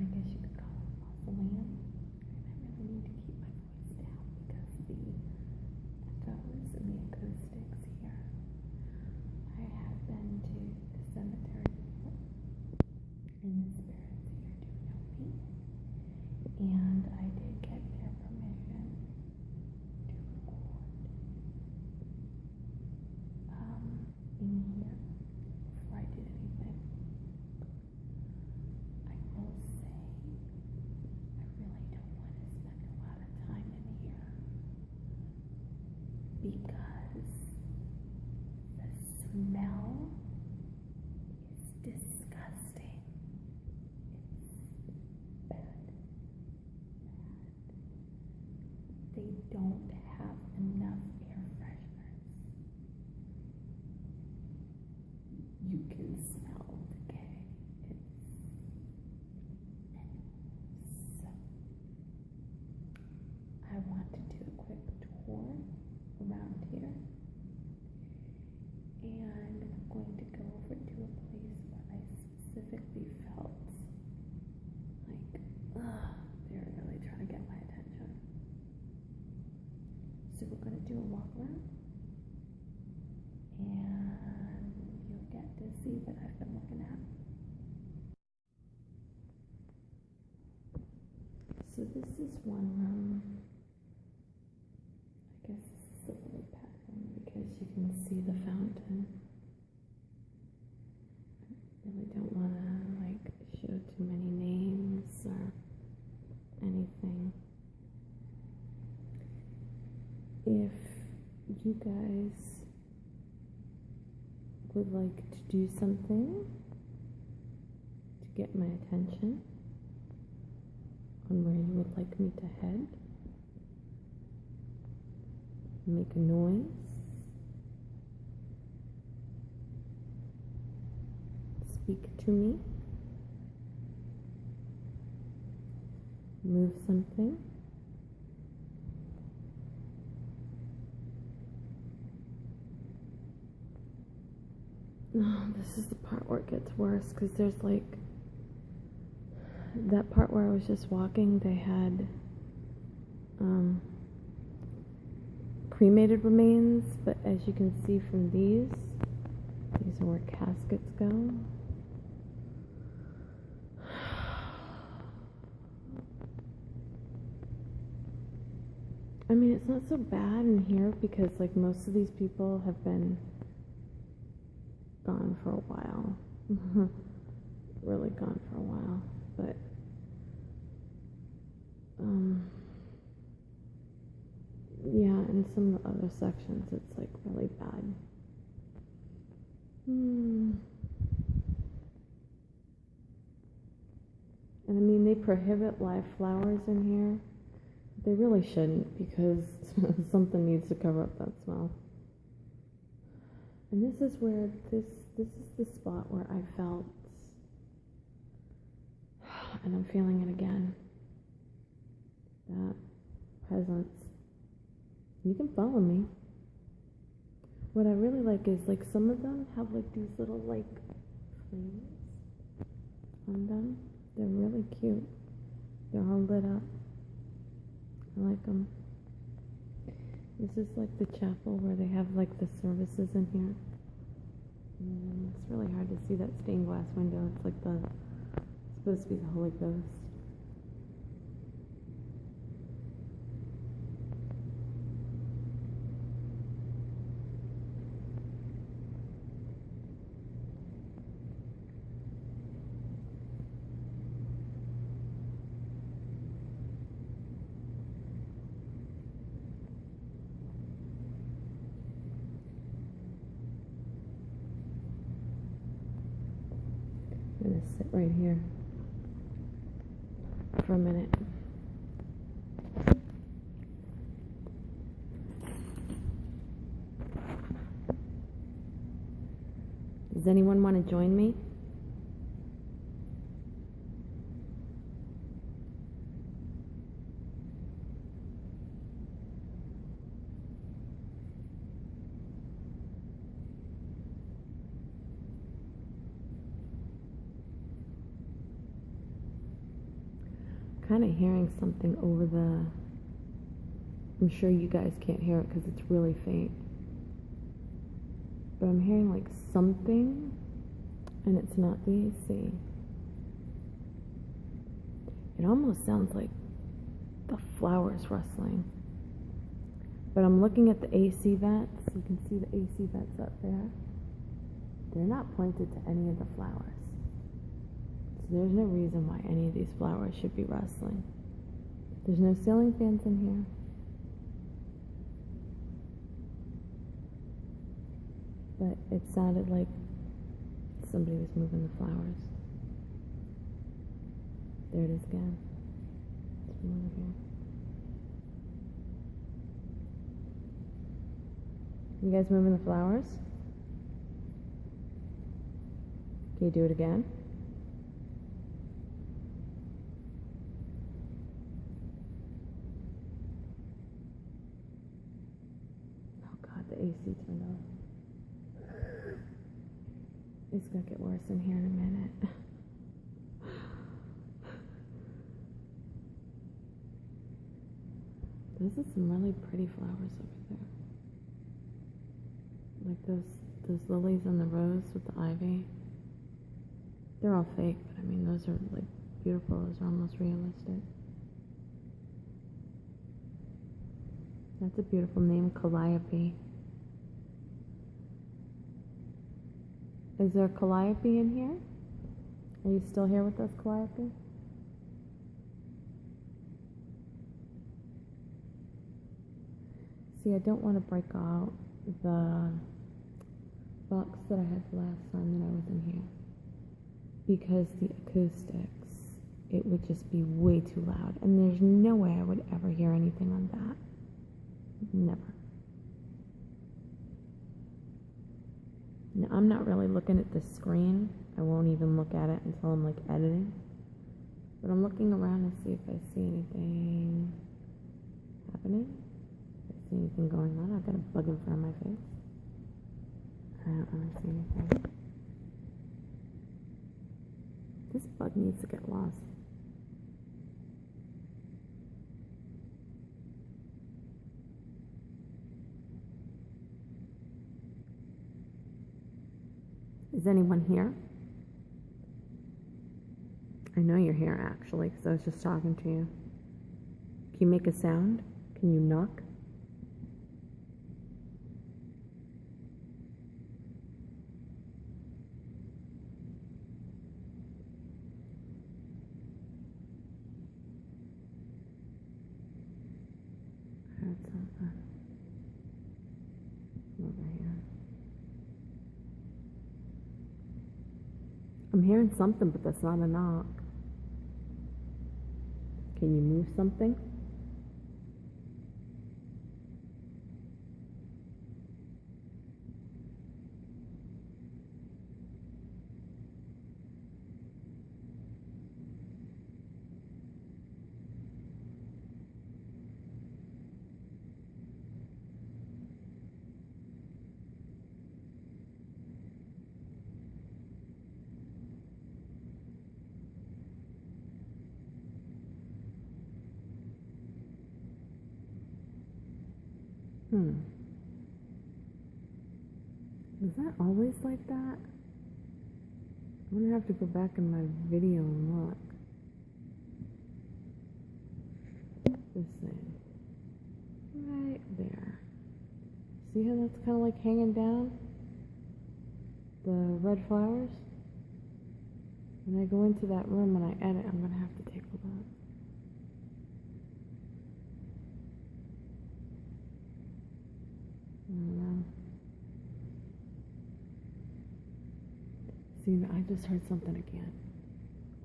I guess you could call it a mausoleum. And I really need to keep my voice down because the echoes and the acoustics here. I have been to the cemetery before, and the spirits here do know me. And I did get their permission to record in here before I did anything. I will say I really don't want to spend a lot of time in here because the smell is disgusting. It's bad. They don't have enough air fresheners. You can smell decay. So I want to do a quick tour around here, and I'm going to go over to a place where I specifically felt like, they're really trying to get my attention. So we're going to do a walk around, and you'll get to see what I've been looking at. So this is one room. I guess this is the lily pad room because you can see the fountain. I really don't want to like show too many names or anything. If you guys would like to do something to get my attention on where you would like me to head, make a noise, speak to me, move something, oh, this is the part where it gets worse because there's like that part where I was just walking, they had cremated remains, but as you can see from these are where caskets go. I mean, it's not so bad in here because like most of these people have been gone for a while. Really gone for a while. But yeah, in some of the other sections it's like really bad. And I mean, they prohibit live flowers in here. They really shouldn't because something needs to cover up that smell. And this is where this is the spot where I felt, and I'm feeling it again, that presence. You can follow me. What I really like is like some of them have like these little like flames on them. They're really cute. They're all lit up. I like them. This is like the chapel where they have like the services in here. And it's really hard to see that stained glass window. It's like it's supposed to be the Holy Ghost. I'm going to sit right here for a minute. Does anyone want to join me? kind of hearing something over the... I'm sure you guys can't hear it because it's really faint. But I'm hearing like something, and it's not the AC. It almost sounds like the flowers rustling. But I'm looking at the AC vents. You can see the AC vents up there. They're not pointed to any of the flowers. So there's no reason why any of these flowers should be rustling. There's no ceiling fans in here. But it sounded like somebody was moving the flowers. There it is again. It's from over here. You guys moving the flowers? Can you do it again? Oh God, the AC turned off. It's gonna get worse in here in a minute. Those are some really pretty flowers over there. Like those lilies and the rose with the ivy. They're all fake, but I mean those are like beautiful. Those are almost realistic. That's a beautiful name, Calliope. Is there Calliope in here? Are you still here with us, Calliope? See, I don't want to break out the box that I had the last time that I was in here. Because the acoustics, it would just be way too loud. And there's no way I would ever hear anything on that. Never. Now, I'm not really looking at the screen. I won't even look at it until I'm like editing. But I'm looking around to see if I see anything happening. If I see anything going on. I've got a bug in front of my face. I don't really see anything. This bug needs to get lost. Is anyone here? I know you're here actually, because I was just talking to you. Can you make a sound? Can you knock? I heard something over here. I'm hearing something, but that's not a knock. Can you move something? Is that always like that? I'm gonna have to go back in my video and look. This thing. Right there. See how that's kind of like hanging down? The red flowers? When I go into that room and I edit, I'm gonna have to take a look. I don't know. See, I just heard something again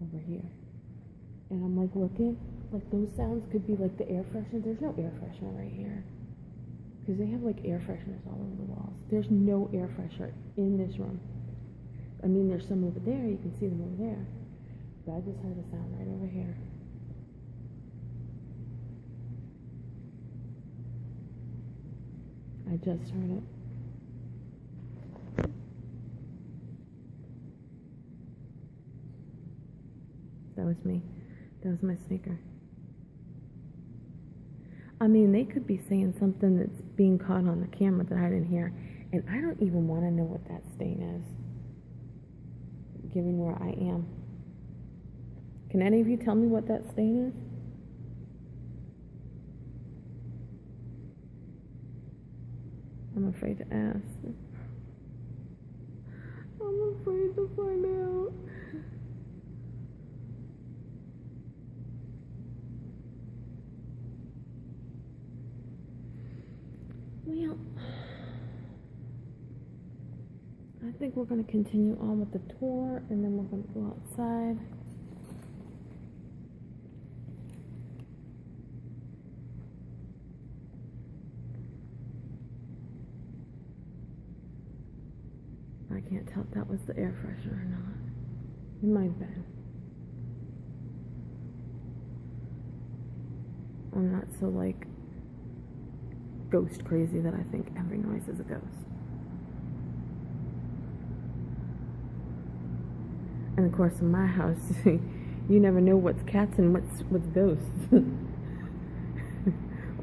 over here. And I'm like looking, like those sounds could be like the air freshener. There's no air freshener right here. Because they have like air fresheners all over the walls. There's no air freshener in this room. I mean, there's some over there. You can see them over there. But I just heard a sound right over here. I just heard it. That was me. That was my sneaker. I mean, they could be saying something that's being caught on the camera that I didn't hear, and I don't even want to know what that stain is, given where I am. Can any of you tell me what that stain is? I'm afraid to ask. I'm afraid to find out. Well, I think we're going to continue on with the tour, and then we're going to go outside. I can't tell if that was the air freshener or not. It might have been. I'm not so like ghost crazy that I think every noise is a ghost. And of course in my house, you never know what's cats and what's ghosts.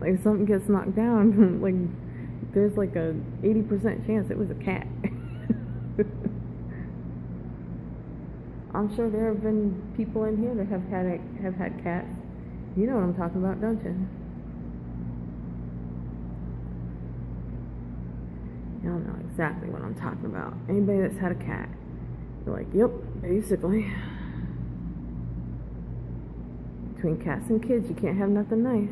Like if something gets knocked down, like there's like a 80% chance it was a cat. I'm sure there have been people in here that have had cats. You know what I'm talking about, don't you? Y'all know exactly what I'm talking about. Anybody that's had a cat, you're like, yep, basically. Between cats and kids, you can't have nothing nice.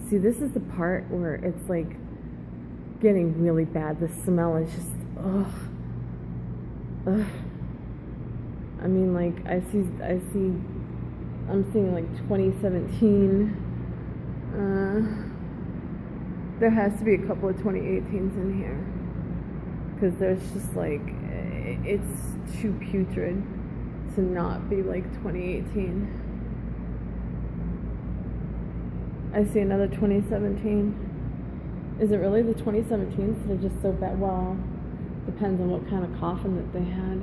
See, this is the part where it's like getting really bad. The smell is just, ugh. I mean, like, I'm seeing like 2017. There has to be a couple of 2018s in here. Because there's just like, it's too putrid to not be like 2018. I see another 2017. Is it really the 2017s that are just so bad? Well, depends on what kind of coffin that they had.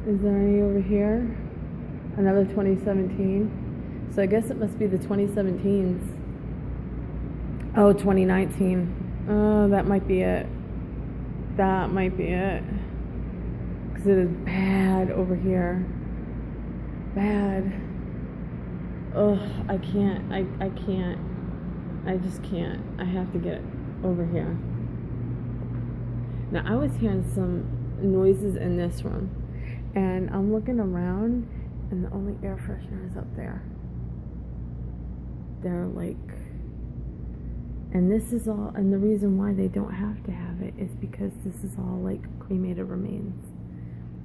Is there any over here? Another 2017. So I guess it must be the 2017s. Oh, 2019. Oh, that might be it. That might be it. Because it is bad over here. Bad. Ugh, I can't. I can't. I just can't. I have to get over here. Now, I was hearing some noises in this room. And I'm looking around, and the only air freshener is up there. They're like... And this is all... And the reason why they don't have to have it is because this is all, like, cremated remains.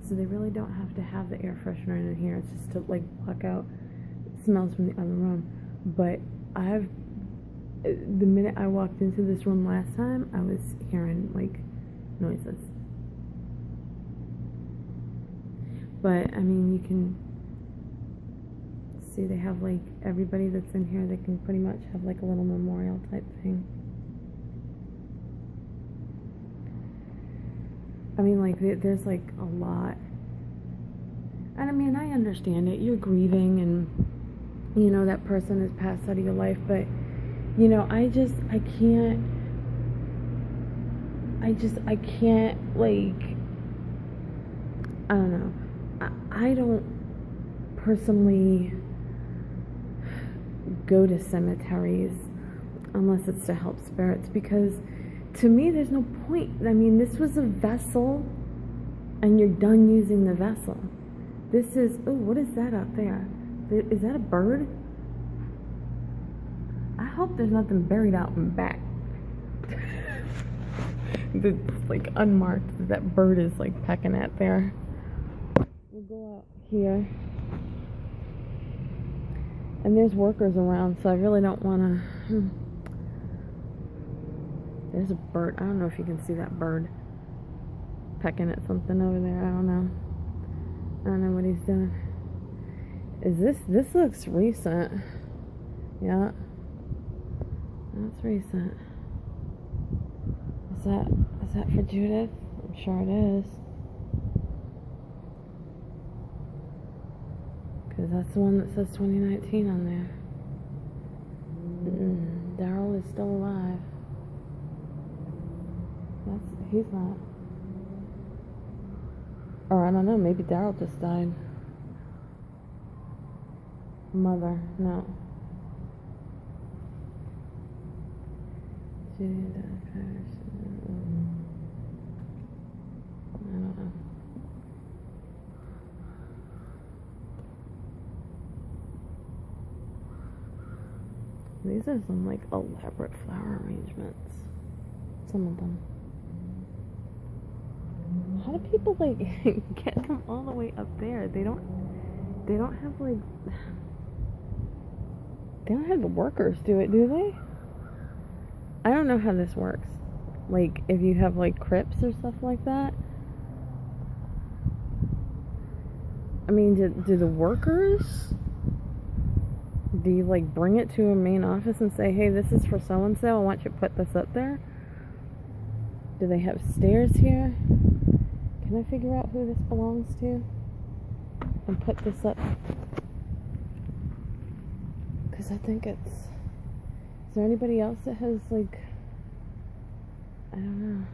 So they really don't have to have the air freshener in here. It's just to, like, block out smells from the other room. But the minute I walked into this room last time, I was hearing like noises. But I mean, you can see they have like everybody that's in here, they can pretty much have like a little memorial type thing. I mean, like there's like a lot. And I mean, I understand it. You're grieving and you know, that person has passed out of your life, but, you know, I can't, like, I don't know, I don't personally go to cemeteries unless it's to help spirits, because to me, there's no point. I mean, this was a vessel, and you're done using the vessel. This is, oh, what is that out there? Is that a bird? I hope there's nothing buried out in back. It's like unmarked. That bird is like pecking at there. We'll go out here. And there's workers around, so I really don't want to... There's a bird. I don't know if you can see that bird pecking at something over there. I don't know. I don't know what he's doing. Is this looks recent. Yeah. That's recent. Is that for Judith? I'm sure it is. That's the one that says 2019 on there. Daryl is still alive. He's not. Or I don't know, maybe Daryl just died. Mother, no. I don't know. These are some like elaborate flower arrangements. Some of them. How do people like get them all the way up there? They don't have like, they don't have the workers do it, do they? I don't know how this works. Like if you have like crypts or stuff like that. I mean, do the workers, do you like bring it to a main office and say, hey, this is for so and so, I want you to put this up there? Do they have stairs here? Can I figure out who this belongs to and put this up? Because I think it's... Is there anybody else that has, like... I don't know.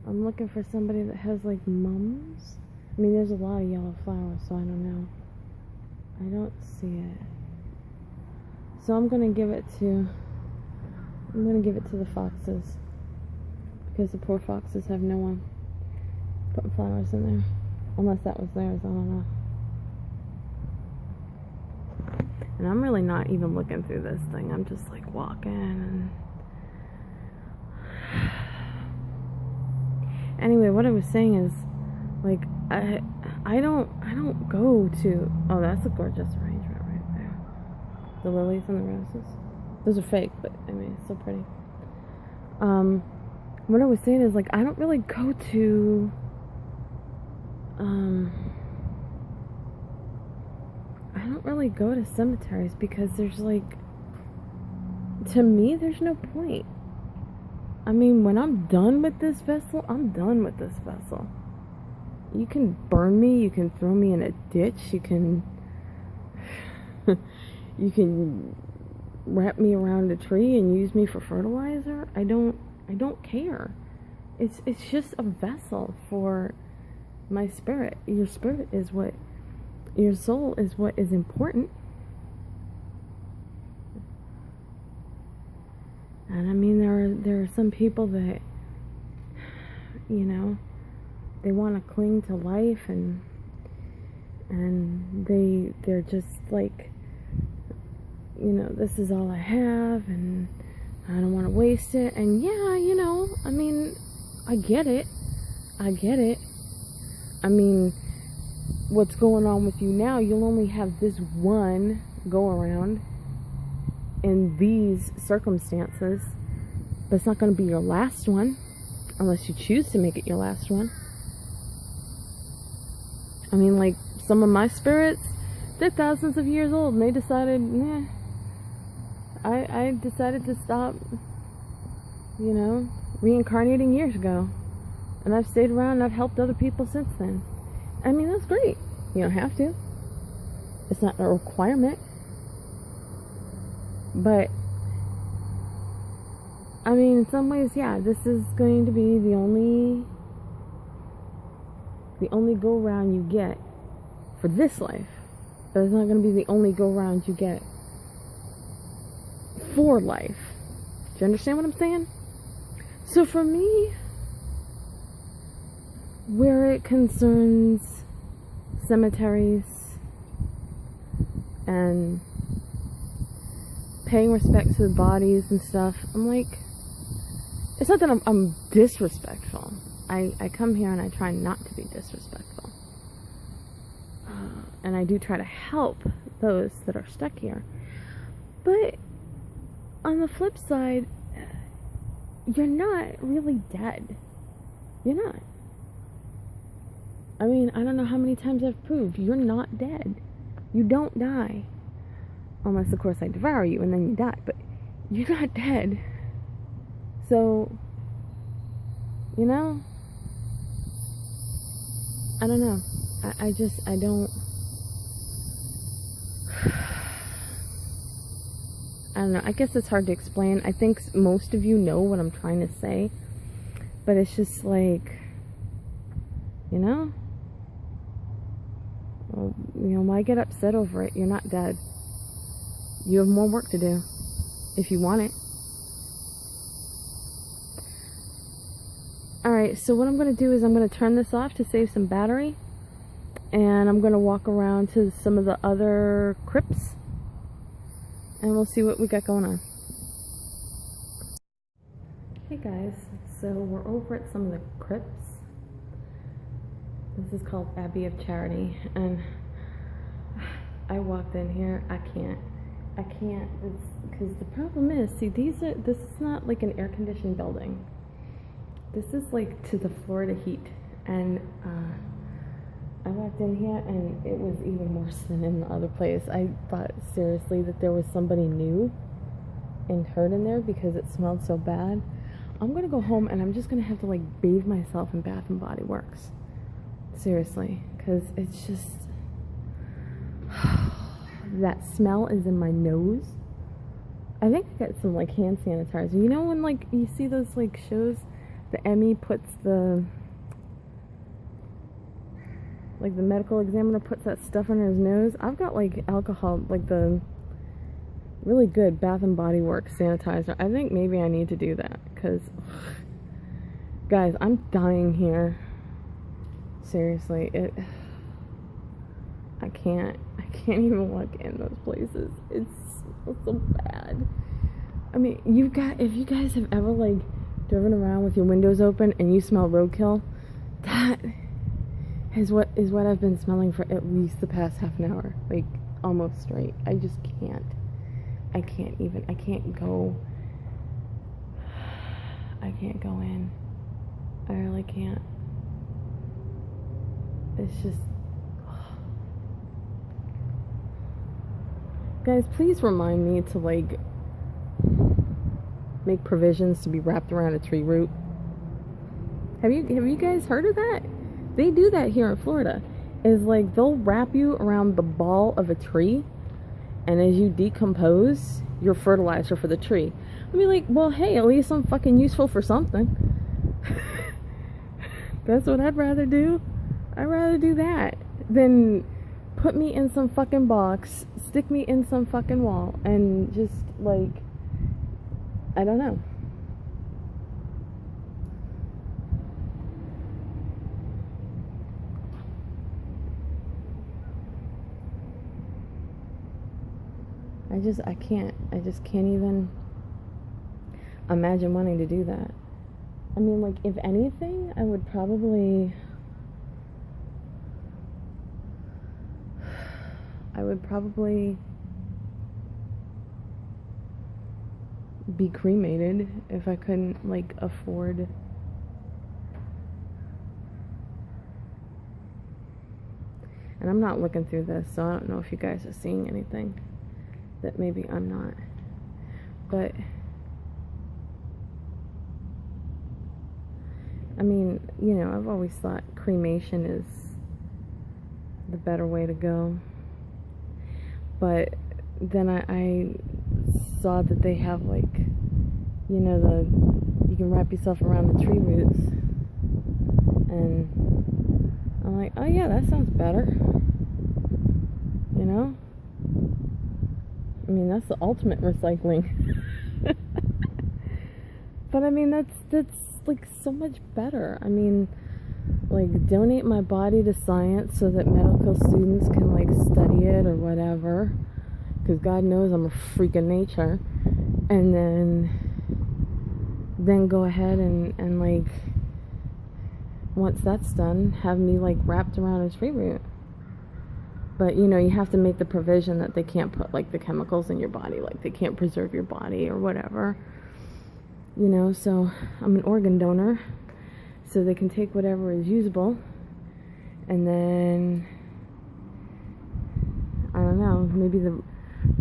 I'm looking for somebody that has, like, mums. I mean, there's a lot of yellow flowers, so I don't know. I don't see it. So I'm going to give it to... the foxes. Because the poor foxes have no one putting flowers in there. Unless that was theirs, I don't know. And I'm really not even looking through this thing. I'm just like walking and... Anyway, what I was saying is, like, I don't go to... Oh, that's a gorgeous arrangement right there. The lilies and the roses. Those are fake, but I mean, it's so pretty. What I was saying is, like, I don't really go to, I don't really go to cemeteries because there's, like, to me, there's no point. I mean, when I'm done with this vessel, I'm done with this vessel. You can burn me, you can throw me in a ditch, you can, you can wrap me around a tree and use me for fertilizer. I don't care. It's just a vessel for my spirit. Your spirit is what, your soul is what is important. And I mean, there are some people that, you know, they want to cling to life and they're just like, you know, this is all I have and I don't want to waste it. And yeah, you know, I mean, I get it. I mean, what's going on with you now, you'll only have this one go around in these circumstances, but it's not going to be your last one unless you choose to make it your last one. I mean, like, some of my spirits, they're thousands of years old and they decided, nah, I decided to stop, you know, reincarnating years ago. And I've stayed around and I've helped other people since then. I mean, that's great. You don't have to. It's not a requirement. But, I mean, in some ways, yeah, this is going to be the only go-round you get for this life. But it's not going to be the only go-round you get for life. Do you understand what I'm saying? So for me, where it concerns cemeteries and paying respect to the bodies and stuff, I'm like, it's not that I'm disrespectful. I come here and I try not to be disrespectful. And I do try to help those that are stuck here. But on the flip side, you're not really dead. You're not. I mean, I don't know how many times I've proved you're not dead. You don't die. Unless, of course, I devour you and then you die. But you're not dead. So, you know, I don't know. I don't I don't know, I guess it's hard to explain. I think most of you know what I'm trying to say, but it's just like, you know, well, you know, why get upset over it? You're not dead. You have more work to do if you want it. Alright, so what I'm going to do is I'm going to turn this off to save some battery, and I'm going to walk around to some of the other crypts, and we'll see what we got going on. Hey guys, so we're over at some of the crypts. This is called Abbey of Charity, and I walked in here. I can't, because the problem is, see, this is not like an air-conditioned building. This is like to the Florida heat, and I walked in here and it was even worse than in the other place. I thought seriously that there was somebody new and hurt in there because it smelled so bad. I'm gonna go home and I'm just gonna have to like bathe myself in Bath and Body Works. Seriously, because it's just that smell is in my nose. I think I got some like hand sanitizer. You know when like you see those like shows, the Emmy puts the medical examiner puts that stuff under his nose. I've got like alcohol, like the really good Bath and Body Works sanitizer. I think maybe I need to do that, because guys, I'm dying here. Seriously, I can't even walk in those places. It smells so bad. I mean, if you guys have ever like driven around with your windows open and you smell roadkill, that is what I've been smelling for at least the past half an hour, like almost straight. I just can't. I can't go in. I really can't. It's just, guys, please remind me to like make provisions to be wrapped around a tree root. Have you guys heard of that? They do that here in Florida. Is like they'll wrap you around the ball of a tree, and as you decompose, you're fertilizer for the tree. I mean, like, well, hey, at least I'm fucking useful for something. That's what I'd rather do. I'd rather do that than put me in some fucking box, stick me in some fucking wall, and just like, I don't know. I just can't even imagine wanting to do that. I mean, like, if anything, I would probably be cremated if I couldn't, like, afford. And I'm not looking through this, so I don't know if you guys are seeing anything that maybe I'm not. But I mean, you know, I've always thought cremation is the better way to go. But then I saw that they have, like, you know, you can wrap yourself around the tree roots, and I'm like, oh yeah, that sounds better, you know? I mean, that's the ultimate recycling. But I mean, that's like so much better. I mean, like, donate my body to science so that medical students can like study it or whatever, because God knows I'm a freak of nature. And then go ahead and like, once that's done, have me like wrapped around a tree root. But, you know, you have to make the provision that they can't put, like, the chemicals in your body. Like, they can't preserve your body or whatever. You know, so I'm an organ donor. So they can take whatever is usable. And then, I don't know, maybe the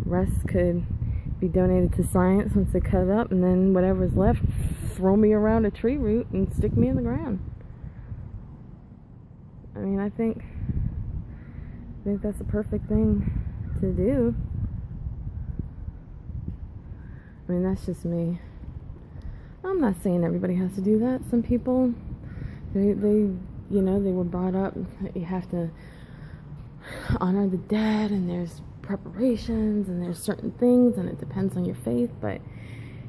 rest could be donated to science once they cut it up. And then whatever's left, throw me around a tree root and stick me in the ground. I mean, I think that's the perfect thing to do. I mean, that's just me. I'm not saying everybody has to do that. Some people, they were brought up, you have to honor the dead, and there's preparations, and there's certain things, and it depends on your faith, but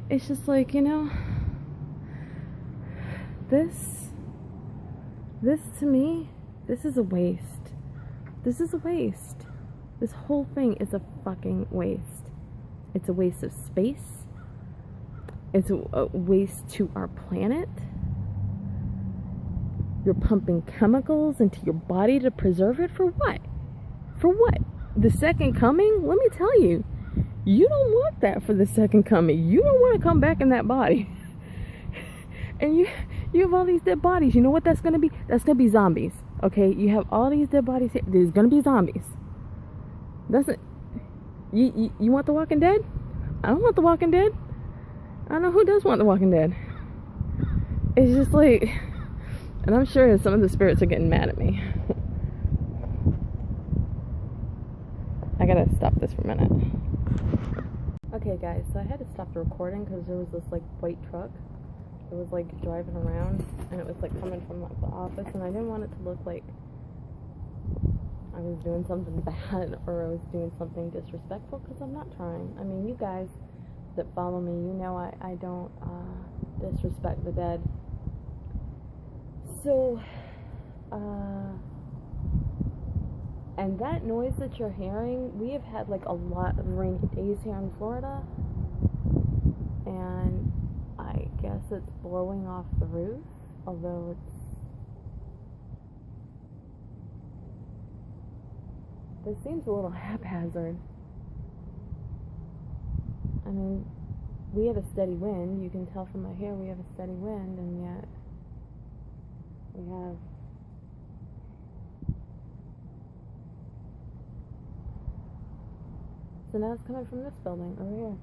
it's just like, this to me, this is a waste. This is a waste. This whole thing is a fucking waste. It's a waste of space. It's a waste to our planet. You're pumping chemicals into your body to preserve it for what? For what? The second coming? Let me tell you, you don't want that for the second coming. You don't want to come back in that body. And you have all these dead bodies. You know what that's going to be? That's going to be zombies. Okay? You have all these dead bodies here. There's going to be zombies. That's it. You want The Walking Dead? I don't want The Walking Dead. I don't know who does want The Walking Dead. It's just like, and I'm sure some of the spirits are getting mad at me. I gotta stop this for a minute. Okay guys, so I had to stop the recording because there was this like white truck. It was like driving around, and it was like coming from like the office, and I didn't want it to look like I was doing something bad or I was doing something disrespectful, because I'm not trying. I mean, you guys that follow me, you know I don't disrespect the dead. So, and that noise that you're hearing, we have had like a lot of rainy days here in Florida, and I guess it's blowing off the roof, although this seems a little haphazard. I mean, we have a steady wind. You can tell from my hair we have a steady wind, and yet we have so now it's coming from this building over here.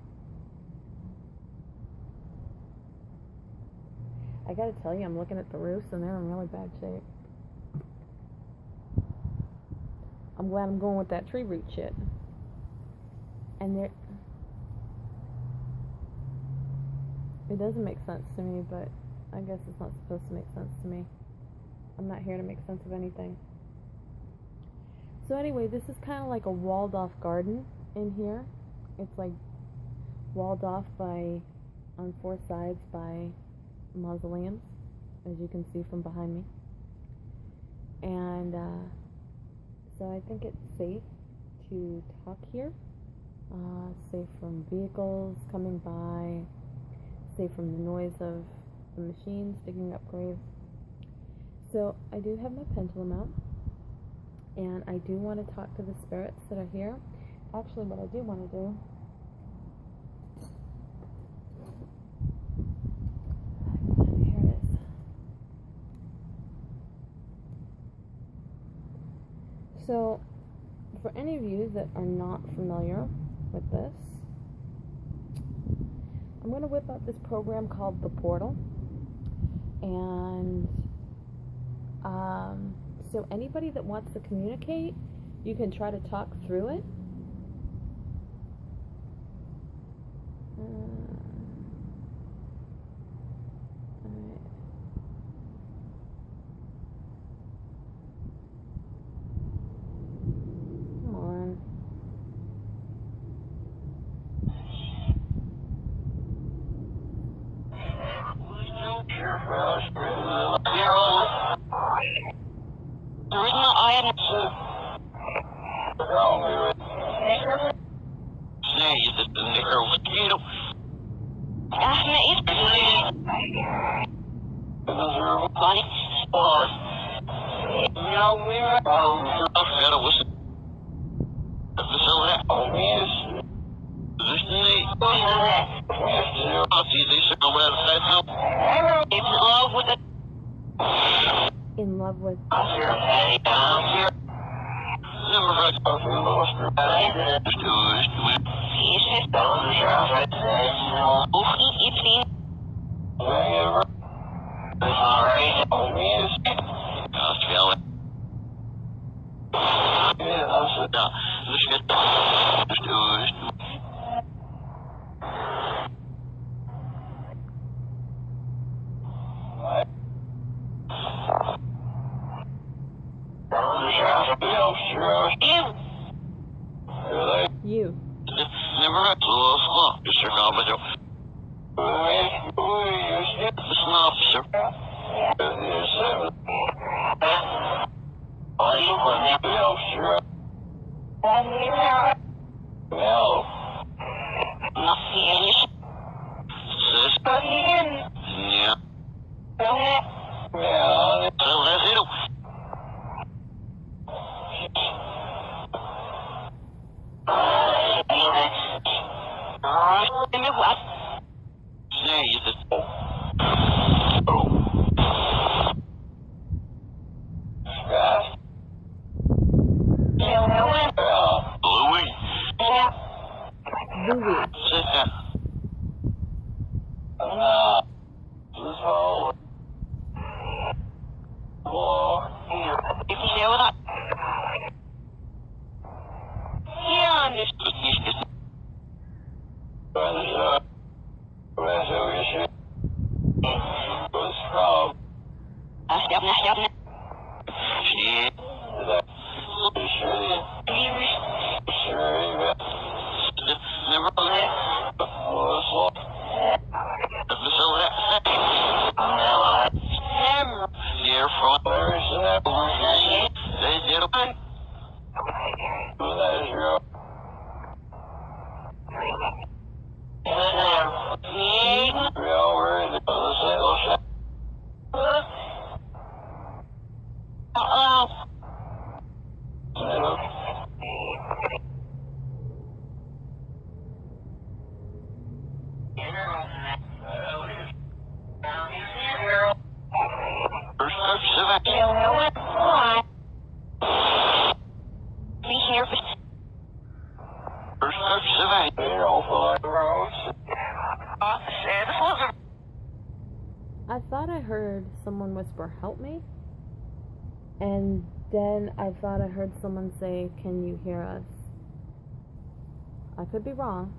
I gotta tell you, I'm looking at the roofs and they're in really bad shape. I'm glad I'm going with that tree root shit. And it doesn't make sense to me, but I guess it's not supposed to make sense to me. I'm not here to make sense of anything. So anyway, this is kind of like a walled off garden in here. It's like walled off by, on four sides, by mausoleums, as you can see from behind me. And so I think it's safe to talk here, safe from vehicles coming by, safe from the noise of the machines digging up graves. So I do have my pendulum out, and I do want to talk to the spirits that are here. Actually, what I do want to do, here it is. So, for any of you that are not familiar with this, I'm going to whip out this program called The Portal, and so anybody that wants to communicate, you can try to talk through it. In love with You. Louie. I thought I heard someone whisper, "Help me," and then I thought I heard someone say, "Can you hear us?" I could be wrong,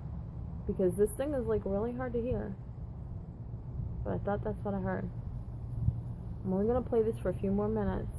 because this thing is like really hard to hear, but I thought that's what I heard. I'm only gonna play this for a few more minutes.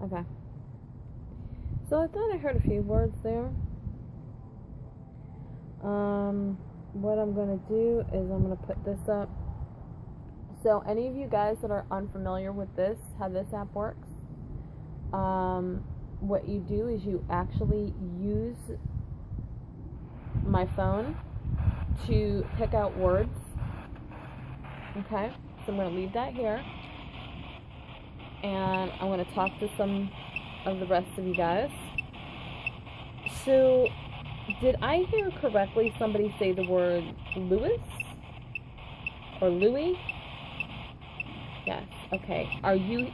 Okay. So I thought I heard a few words there. What I'm going to do is I'm going to put this up. So any of you guys that are unfamiliar with this, how this app works, what you do is you actually use my phone to pick out words. Okay, so I'm going to leave that here, and I'm going to talk to some of the rest of you guys. So, did I hear correctly somebody say the word Lewis? Or Louis? Yes, okay.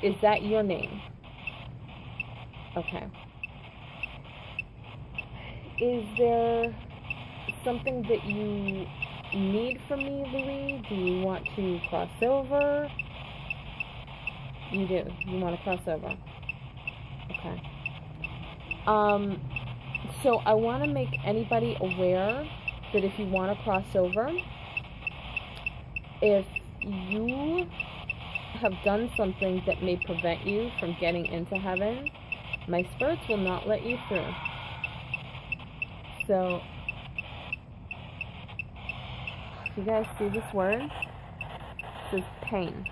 Is that your name? Okay. Is there something that you need from me, Louis? Do you want to cross over? You do. You want to cross over. Okay. So I want to make anybody aware that if you want to cross over, if you have done something that may prevent you from getting into heaven, my spirits will not let you through. So, if you guys see this word, it says pain.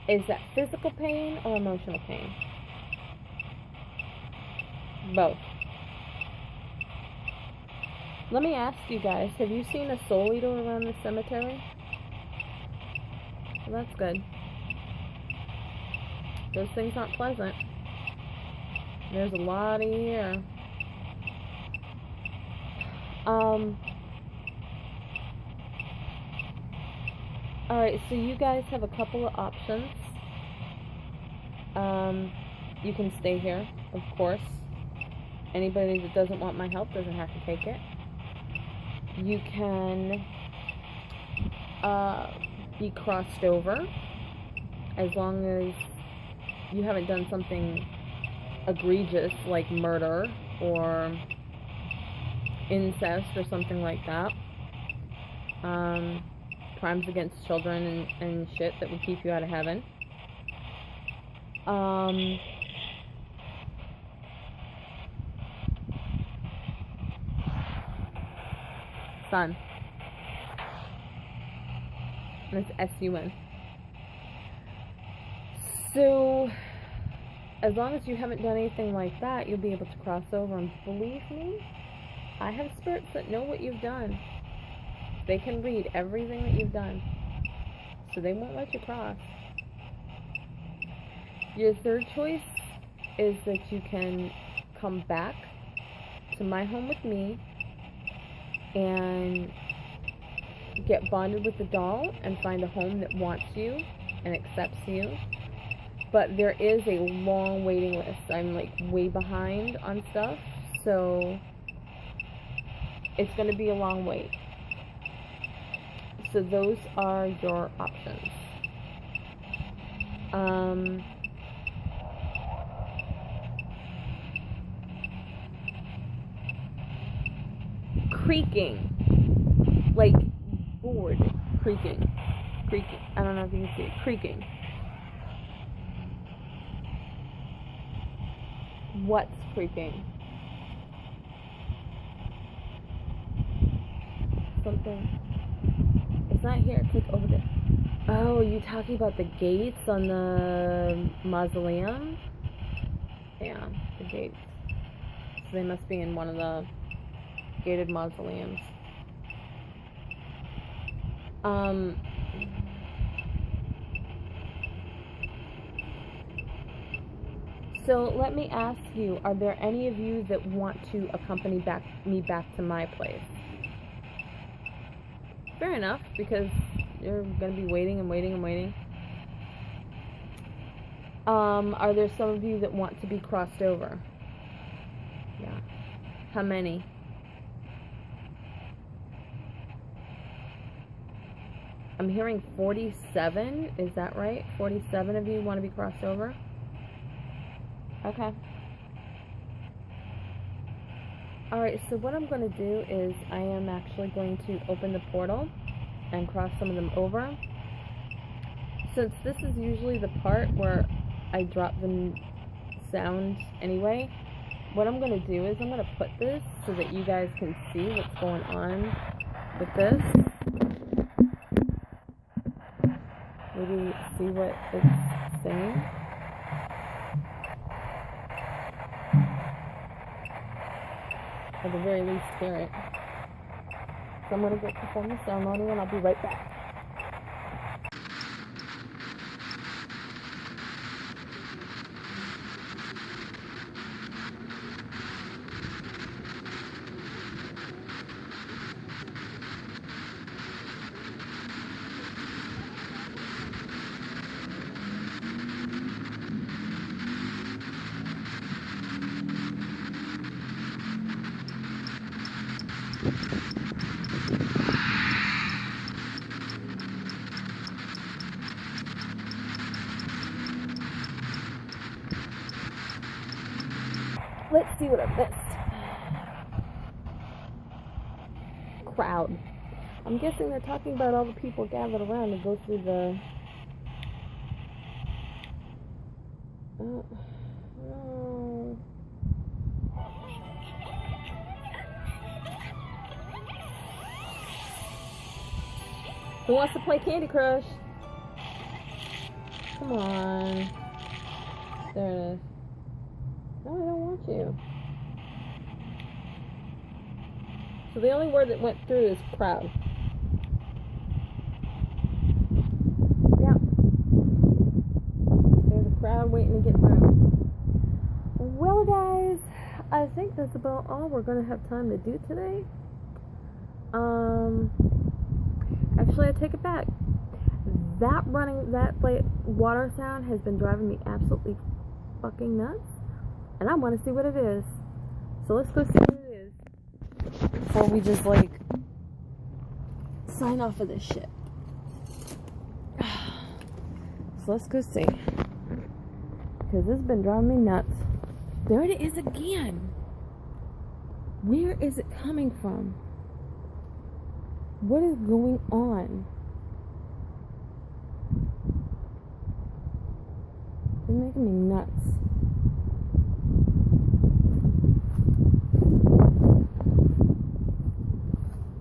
Is that physical pain or emotional pain? Both. Let me ask you guys, have you seen a soul eater around the cemetery? Well, that's good. Those things aren't pleasant. There's a lot of here. Alright, so you guys have a couple of options. You can stay here, of course. Anybody that doesn't want my help doesn't have to take it. You can be crossed over, as long as you haven't done something egregious like murder or incest or something like that. Crimes against children and shit that would keep you out of heaven. Sun. That's S-U-N. So, as long as you haven't done anything like that, you'll be able to cross over. And believe me, I have spirits that know what you've done. They can read everything that you've done. So they won't let you cross. Your third choice is that you can come back to my home with me and get bonded with the doll and find a home that wants you and accepts you. But there is a long waiting list. I'm like way behind on stuff, so it's going to be a long wait. So those are your options. Creaking, like board creaking. I don't know if you can see it. Creaking. What's creaking? Something. It's not here. It's like over there. Oh, you talking about the gates on the mausoleum? Yeah, the gates. So they must be in one of the gated mausoleums. So let me ask you, are there any of you that want to accompany me back to my place? Fair enough, because you're going to be waiting and waiting and waiting. Are there some of you that want to be crossed over? Yeah. How many? I'm hearing 47. Is that right? 47 of you want to be crossed over? Okay. Alright, so what I'm going to do is I am actually going to open the portal and cross some of them over. Since this is usually the part where I drop the sound anyway, what I'm going to do is I'm going to put this so that you guys can see what's going on with this. Maybe see what it's saying. At the very least, hear it. So I'm going to go perform the ceremony and I'll be right back. Let's see what I missed. Crowd. I'm guessing they're talking about all the people gathered around to go through the... no. Who wants to play Candy Crush? Come on. There it is. No, I don't want you. So the only word that went through is crowd. Yeah. There's a crowd waiting to get through. Well, guys, I think that's about all we're going to have time to do today. Actually, I take it back. That water sound has been driving me absolutely fucking nuts. And I want to see what it is. So let's go see what it is before we just like sign off of this shit. So let's go see. Because this has been driving me nuts. There it is again. Where is it coming from? What is going on? It's making me nuts.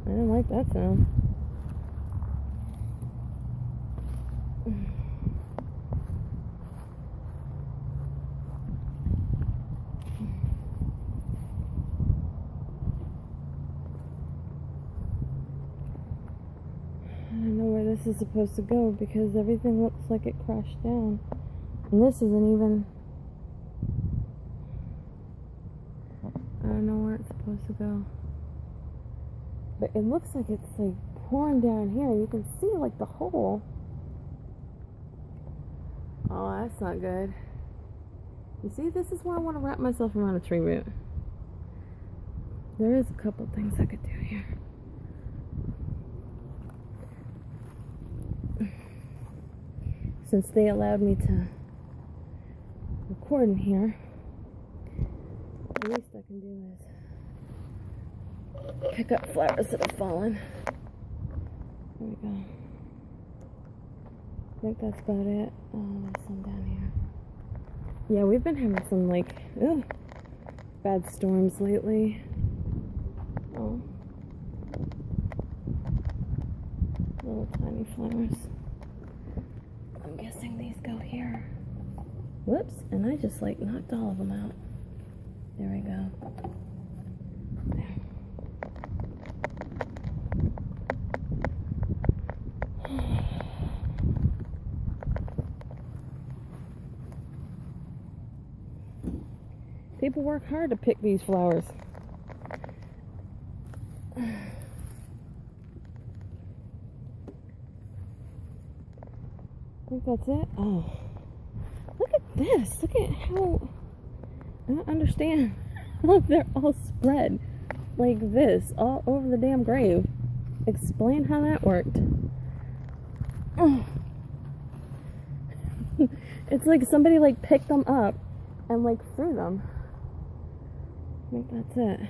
I don't like that sound. I don't know where this is supposed to go because everything looks like it crashed down. And this isn't even... I don't know where it's supposed to go. But it looks like it's like pouring down here. You can see like the hole. Oh, that's not good. You see, this is why I want to wrap myself around a tree root. There is a couple things I could do here. Since they allowed me to record in here, the least I can do is pick up flowers that have fallen. There we go. I think that's about it. Oh, there's some down here. Yeah, we've been having some like bad storms lately. Oh, little tiny flowers. I'm guessing these go here. Whoops, and I just like knocked all of them out. There we go. There. People work hard to pick these flowers. I think that's it. Oh, look at this. Look at how... I don't understand how they're all spread like this all over the damn grave. Explain how that worked. Oh. It's like somebody like picked them up and like threw them. I think that's it.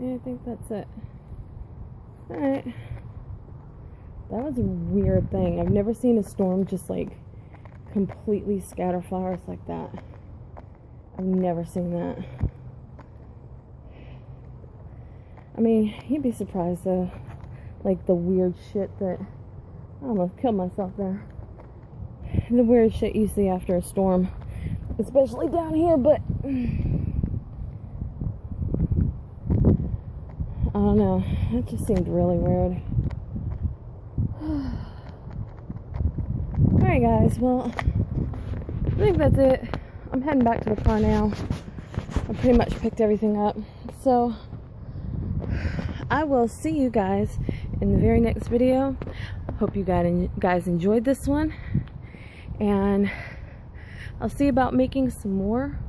Yeah, I think that's it. Alright. That was a weird thing. I've never seen a storm just like completely scatter flowers like that. I've never seen that. I mean, you'd be surprised though. Like the weird shit that... I almost killed myself there. The weird shit you see after a storm. Especially down here, but... I don't know. That just seemed really weird. Alright guys, well, I think that's it. I'm heading back to the car now. I pretty much picked everything up. So, I will see you guys in the very next video. Hope you guys enjoyed this one. And I'll see about making some more.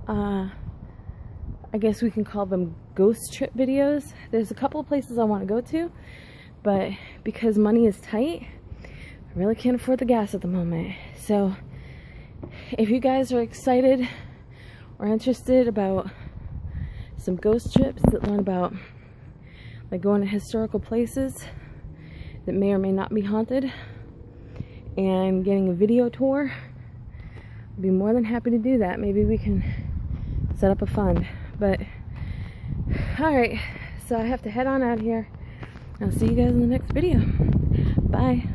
I guess we can call them ghost trip videos. There's a couple of places I want to go to, but because money is tight, I really can't afford the gas at the moment. So if you guys are excited or interested about some ghost trips that learn about like going to historical places that may or may not be haunted and getting a video tour, I'd be more than happy to do that. Maybe we can set up a fund. But alright, so I have to head on out here. I'll see you guys in the next video. Bye.